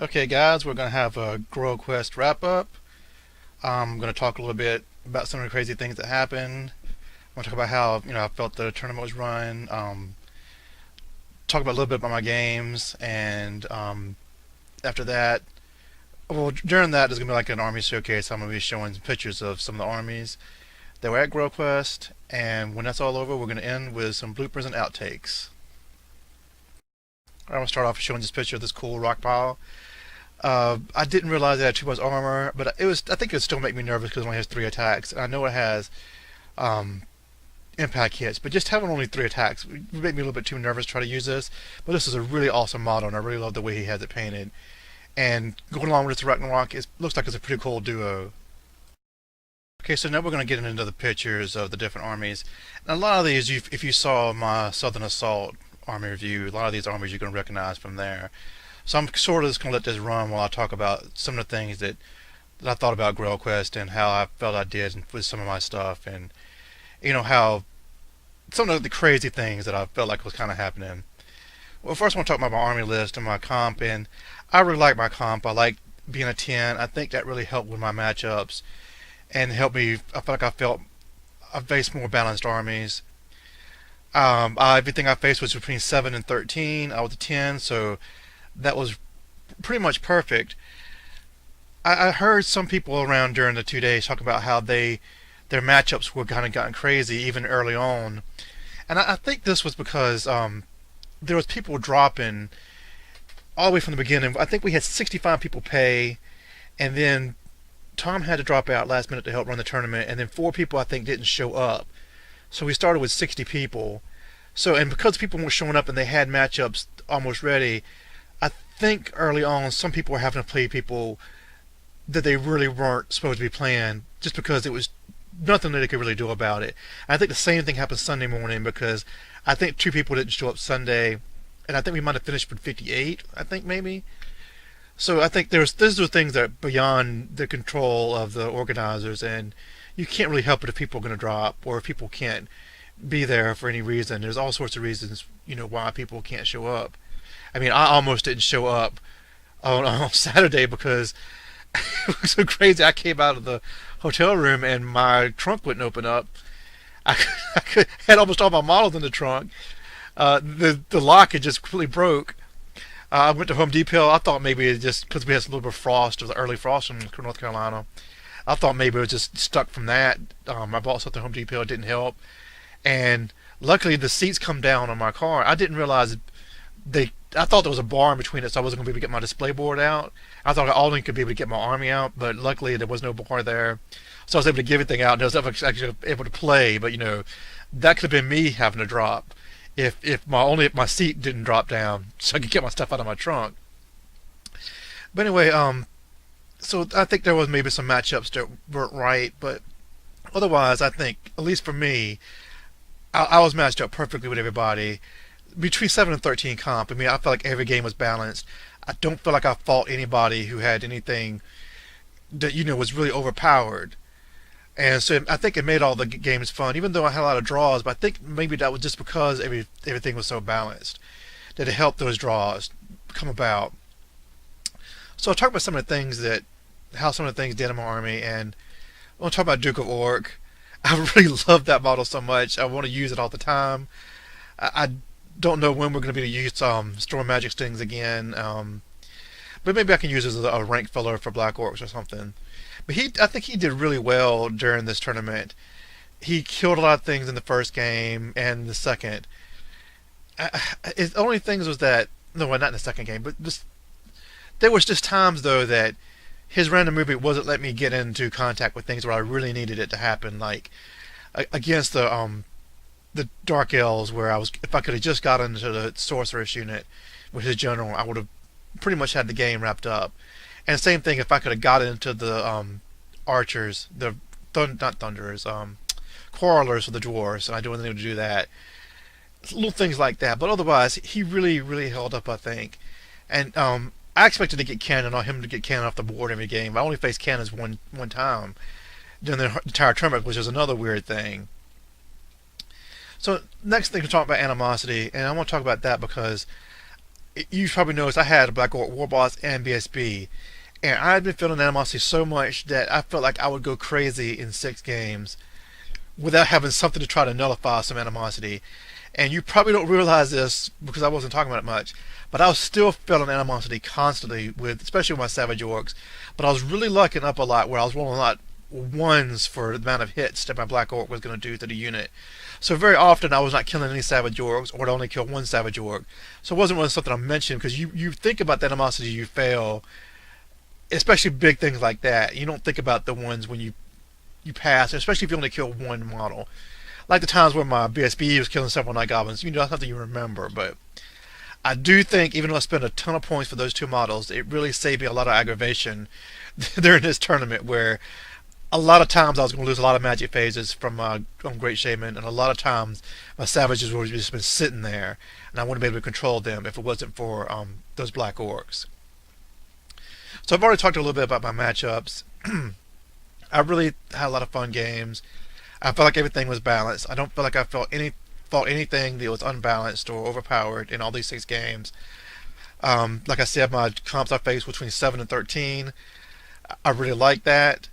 Okay, guys, we're going to have a Grail Quest wrap up. I'm going to talk a little bit about some of the crazy things that happened. I'm going to talk about how I felt the tournament was run. Talk about a little bit about my games, and after that, well, during that, there's going to be like an army showcase. I'm going to be showing pictures of some of the armies that were at Grail Quest, and when that's all over, we're going to end with some bloopers and outtakes. I'm going to start off showing this picture of this cool rock pile. I didn't realize it had too much armor, but it was. I think it would still make me nervous because it only has 3 attacks. And I know it has um, impact hits, but just having only 3 attacks would make me a little bit too nervous to try to use this. But this is a really awesome model, and I really love the way he has it painted. And going along with this Ragnarok, it looks like it's a pretty cool duo. Okay, so now we're going to get into the pictures of the different armies. And a lot of these, if you saw my Southern Assault army review, a lot of these armies you're going to recognize from there. So I'm sort of just going to let this run while I talk about some of the things that I thought about Grail Quest and how I felt I did with some of my stuff, and how some of the crazy things that I felt like was kind of happening. Well, first I want to talk about my army list and my comp, and I really like my comp. I like being a 10. I think that really helped with my matchups and helped me. I felt like I faced more balanced armies. Everything I faced was between 7 and 13. I was a 10, so that was pretty much perfect. I heard some people around during the 2 days talk about how their matchups were kind of gotten crazy even early on, and I think this was because there was people dropping all the way from the beginning. I think we had 65 people pay, and then Tom had to drop out last minute to help run the tournament, and then 4 people I think didn't show up. So we started with 60 people. So, and because people weren't showing up and they had matchups almost ready, I think early on some people were having to play people that they really weren't supposed to be playing just because it was nothing that they could really do about it. I think the same thing happened Sunday morning because I think 2 people didn't show up Sunday, and I think we might have finished with 58, I think maybe. So I think these are things that are beyond the control of the organizers, and you can't really help it if people are going to drop or if people can't be there for any reason. There's all sorts of reasons, why people can't show up. I mean, I almost didn't show up on Saturday because it was so crazy. I came out of the hotel room and my trunk wouldn't open up. Had almost all my models in the trunk. The lock had just completely broke. I went to Home Depot. I thought maybe it just because we had a little bit of frost, it was early frost in North Carolina. I thought maybe it was just stuck from that. I bought something at Home Depot. It didn't help. And luckily the seats come down on my car. I didn't realize I thought there was a bar in between it, so I wasn't going to be able to get my display board out. I thought I only could be able to get my army out, but luckily there was no bar there. So I was able to give everything out, and I was actually able to play. But that could have been me having to drop if my seat didn't drop down, so I could get my stuff out of my trunk. But anyway, so I think there was maybe some matchups that weren't right, but otherwise, I think at least for me, I was matched up perfectly with everybody. Between 7 and 13 comp, I mean, I felt like every game was balanced. I don't feel like I fought anybody who had anything that was really overpowered. And so I think it made all the games fun, even though I had a lot of draws. But I think maybe that was just because everything was so balanced that it helped those draws come about. So I'll talk about how some of the things did in my army, and I want to talk about Duke of Orc. I really love that model so much. I want to use it all the time. I don't know when we're going to be able to use Storm Magic Stings again, but maybe I can use it as a rank filler for Black Orcs or something. But I think he did really well during this tournament. He killed a lot of things in the first game and the second. His only things was that no, well, not in the second game, but there was just times though that his random movement wasn't letting me get into contact with things where I really needed it to happen, like against the Dark Elves, where if I could have just got into the Sorceress unit with his general, I would have pretty much had the game wrapped up. And same thing if I could have got into the archers, not thunderers, quarrelers for the dwarves, and I wasn't able to do that. Little things like that, but otherwise he really, really held up, I think. And I expected to get cannon on him to get cannon off the board every game. I only faced cannons one time during the entire tournament, which is another weird thing. So next thing to talk about animosity, and I want to talk about that because you probably noticed I had a Black Orc War Boss and BSB, and I had been feeling animosity so much that I felt like I would go crazy in 6 games without having something to try to nullify some animosity. And you probably don't realize this because I wasn't talking about it much, but I was still feeling animosity constantly with, especially with my Savage Orcs. But I was really lucking up a lot where I was rolling a lot ones for the amount of hits that my Black Orc was going to do to the unit. So very often I was not killing any Savage Orcs, or I'd only kill one Savage Orc. So it wasn't really something I mentioned because you think about the animosity you fail, especially big things like that. You don't think about the ones when you pass, especially if you only kill one model. Like the times where my BSB was killing several Night Goblins, that's nothing you remember, but I do think, even though I spent a ton of points for those 2 models, it really saved me a lot of aggravation during this tournament, where a lot of times I was going to lose a lot of magic phases from my Great Shaman, and a lot of times my Savages would have just been sitting there, and I wouldn't be able to control them if it wasn't for those Black Orcs. So I've already talked a little bit about my matchups. I really had a lot of fun games. I felt like everything was balanced. I don't feel like I fought anything that was unbalanced or overpowered in all these 6 games. Like I said, my comps I faced between 7 and 13. I really like that.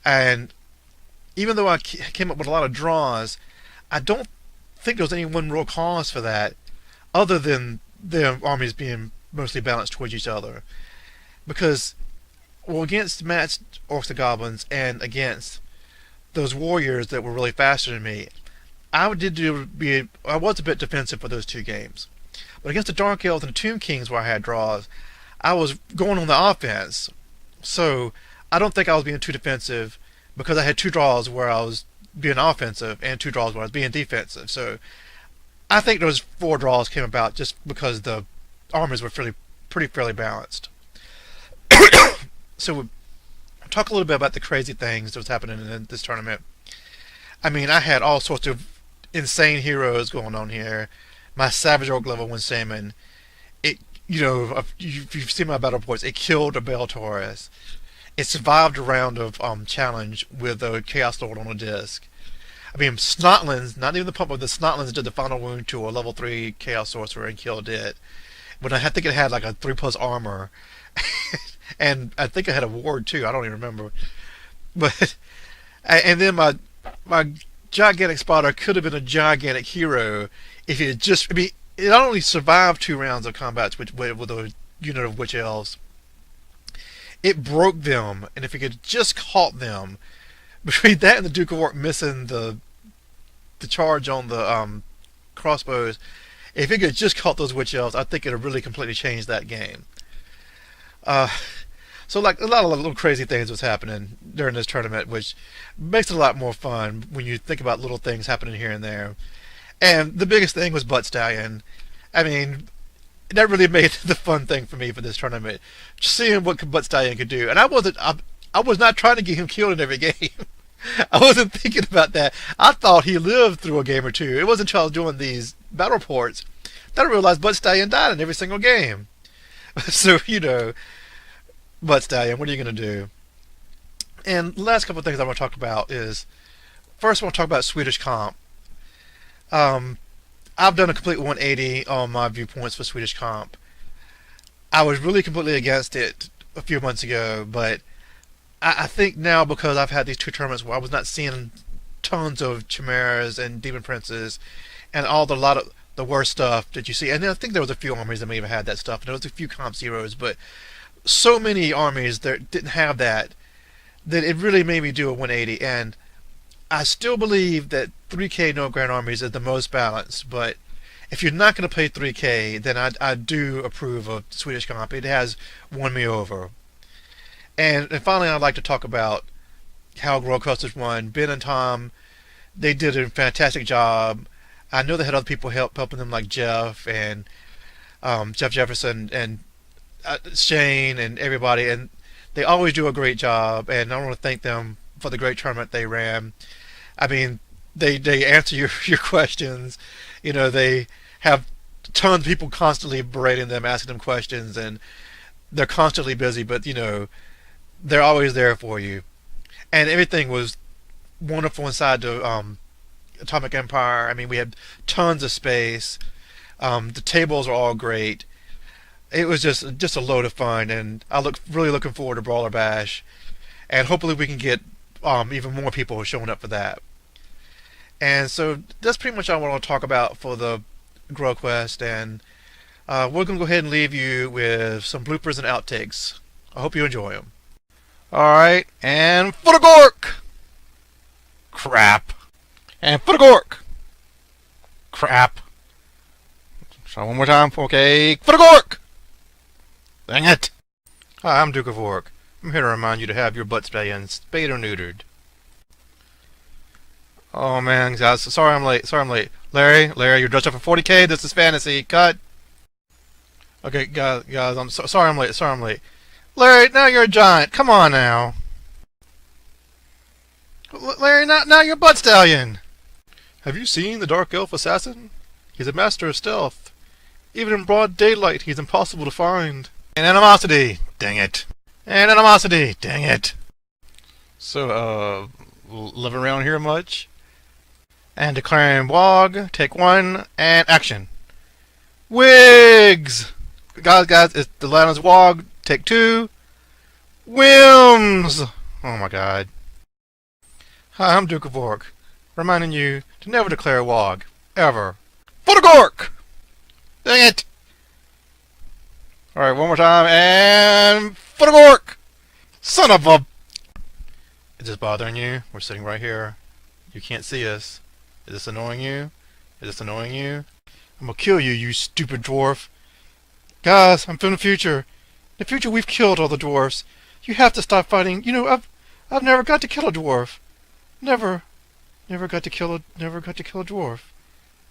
And even though I came up with a lot of draws, I don't think there was any one real cause for that, other than their armies being mostly balanced towards each other. Because, well, against matched Orcs and Goblins, and against those warriors that were really faster than me, I was a bit defensive for those 2 games. But against the Dark Elves and the Tomb Kings, where I had draws, I was going on the offense. So I don't think I was being too defensive, because I had 2 draws where I was being offensive and 2 draws where I was being defensive. So I think those 4 draws came about just because the armies were fairly balanced. So we'll talk a little bit about the crazy things that was happening in this tournament. I mean, I had all sorts of insane heroes going on here. My Savage Orc level 1 Shaman, if you've seen my battle reports, it killed a Bell Taurus. It survived a round of challenge with a Chaos Lord on a disc. I mean, Snotlings, not even the pump, but the Snotlings did the final wound to a level 3 Chaos Sorcerer and killed it. When I think it had like a 3+ armor. And I think I had a ward too. I don't even remember. But and then my gigantic spotter could have been a gigantic hero if it had just. I mean, it not only survived 2 rounds of combat with a unit of Witch Elves, it broke them. And if it could just caught them, between that and the Duke of York missing the charge on the crossbows, if it could just caught those Witch Elves, I think it would have really completely changed that game. So like a lot of little crazy things was happening during this tournament, which makes it a lot more fun when you think about little things happening here and there. And the biggest thing was Butt Stallion. I mean, that really made the fun thing for me for this tournament, just seeing what Butt Stallion could do. And I was not trying to get him killed in every game. I wasn't thinking about that. I thought he lived through a game or 2. It wasn't until I was doing these battle reports that I realized Butt Stallion died in every single game. So, Butt Stallion, what are you going to do? And the last couple of things I want to talk about is, first I want to talk about Swedish comp. I've done a complete 180 on my viewpoints for Swedish comp. I was really completely against it a few months ago, but I think now, because I've had these 2 tournaments where I was not seeing tons of Chimeras and Demon Princes and a lot of the worst stuff that you see. And then I think there was a few armies that may have had that stuff, and there was a few comp zeros, but so many armies that didn't have that it really made me do a 180. And I still believe that 3K no Grand armies are the most balanced, but if you're not going to play 3K, then I do approve of Swedish comp. It has won me over. And finally, I'd like to talk about how Growcusters won. Ben and Tom, they did a fantastic job. I know they had other people helping them, like Jeff and Jeff Jefferson and Shane and everybody, and they always do a great job. And I want to thank them for the great tournament they ran. I mean, they answer your questions. They have tons of people constantly berating them, asking them questions, and they're constantly busy, but they're always there for you. And everything was wonderful inside the Atomic Empire. I mean, we had tons of space. The tables are all great. It was just a load of fun, and really looking forward to Brawler Bash, and hopefully we can get even more people showing up for that. And so that's pretty much all I want to talk about for the Grow Quest, and we're going to go ahead and leave you with some bloopers and outtakes. I hope you enjoy them. Alright, and Footagork! Crap. And Footagork! Crap. Try one more time. Okay, Footagork! Dang it! Hi, I'm Duke of Orc. I'm here to remind you to have your butt spayed or neutered. Oh man, guys, sorry I'm late. Larry, you're dressed up for 40K. This is fantasy. Cut. Okay, guys, I'm sorry I'm late. Larry, now you're a giant. Come on now. Larry, now you're butt stallion. Have you seen the Dark Elf Assassin? He's a master of stealth. Even in broad daylight, he's impossible to find. And animosity. Dang it. And animosity. Dang it. So, live around here much? And declaring WOG, take one, and action. Wigs! Guys, it's the Latin's WOG, take two. Whims! Oh my god. Hi, I'm Duke of Orc, reminding you to never declare WOG, ever. Footagork! Dang it! Alright, one more time, and Footagork! Son of a... Is this bothering you? We're sitting right here. You can't see us. Is this annoying you? I'm gonna kill you, you stupid dwarf. Guys, I'm from the future. In the future, we've killed all the dwarfs. You have to stop fighting. You know, I've never got to kill a dwarf. Never got to kill a dwarf.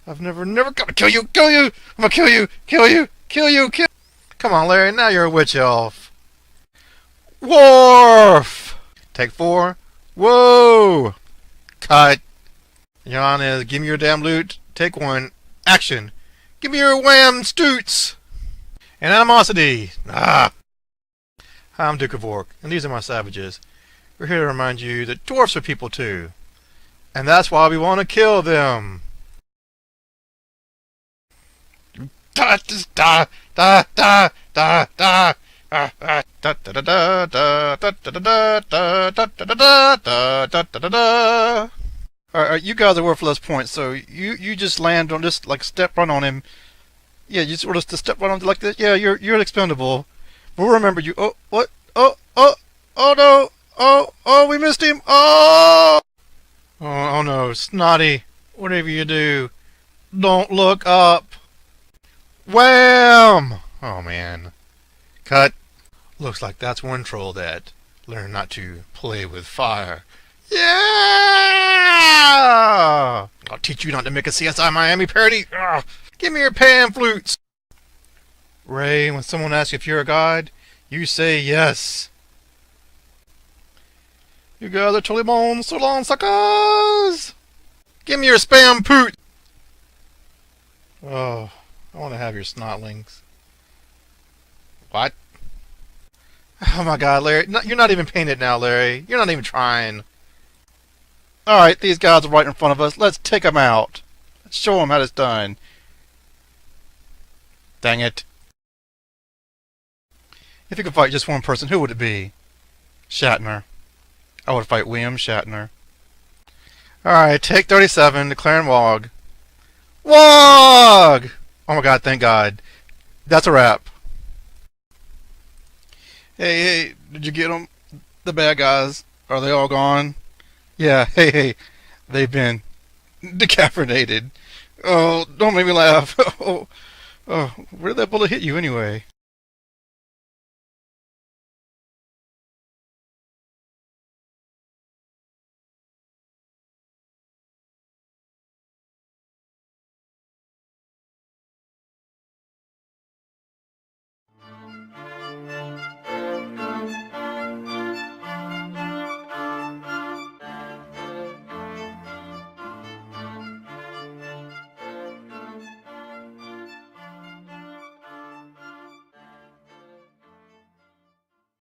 I've never got to kill you. I'm gonna kill you. Come on, Larry. Now you're a witch elf. Wharf. Take four. Whoa. Cut. Your honor, give me your damn loot. Take one. Action. Give me your wham stoots. And animosity. Ah. Hi, I'm Duke of Orc, and these are my savages. We're here to remind you that dwarfs are people too. And that's why we want to kill them. Da da da da da da. Alright, you guys are worthless points, so you just land on just like step right on him. Yeah, you sort of just step right on like this. Yeah, you're expendable. But we'll remember you. Oh, what? Oh no! Oh, we missed him! Oh no, Snotty! Whatever you do, don't look up. Wham! Oh man. Cut. Looks like that's one troll that learned not to play with fire. Yeah! I'll teach you not to make a CSI Miami parody. Ugh. Give me your pan flutes. Ray, when someone asks if you're a god, you say yes. You guys are totally bones, so long, suckers! Give me your spam poot! Oh, I want to have your snotlings. What? Oh my god, Larry. No, you're not even painted now, Larry. You're not even trying. Alright, these guys are right in front of us. Let's take them out. Let's show them how it's done. Dang it. If you could fight just one person, who would it be? Shatner. I would fight William Shatner. Alright, take 37, declaring WOG. WOG! Oh my god, thank god. That's a wrap. Hey, did you get them? The bad guys. Are they all gone? Yeah, hey, they've been decaffeinated. Oh, don't make me laugh. Oh, where did that bullet hit you anyway?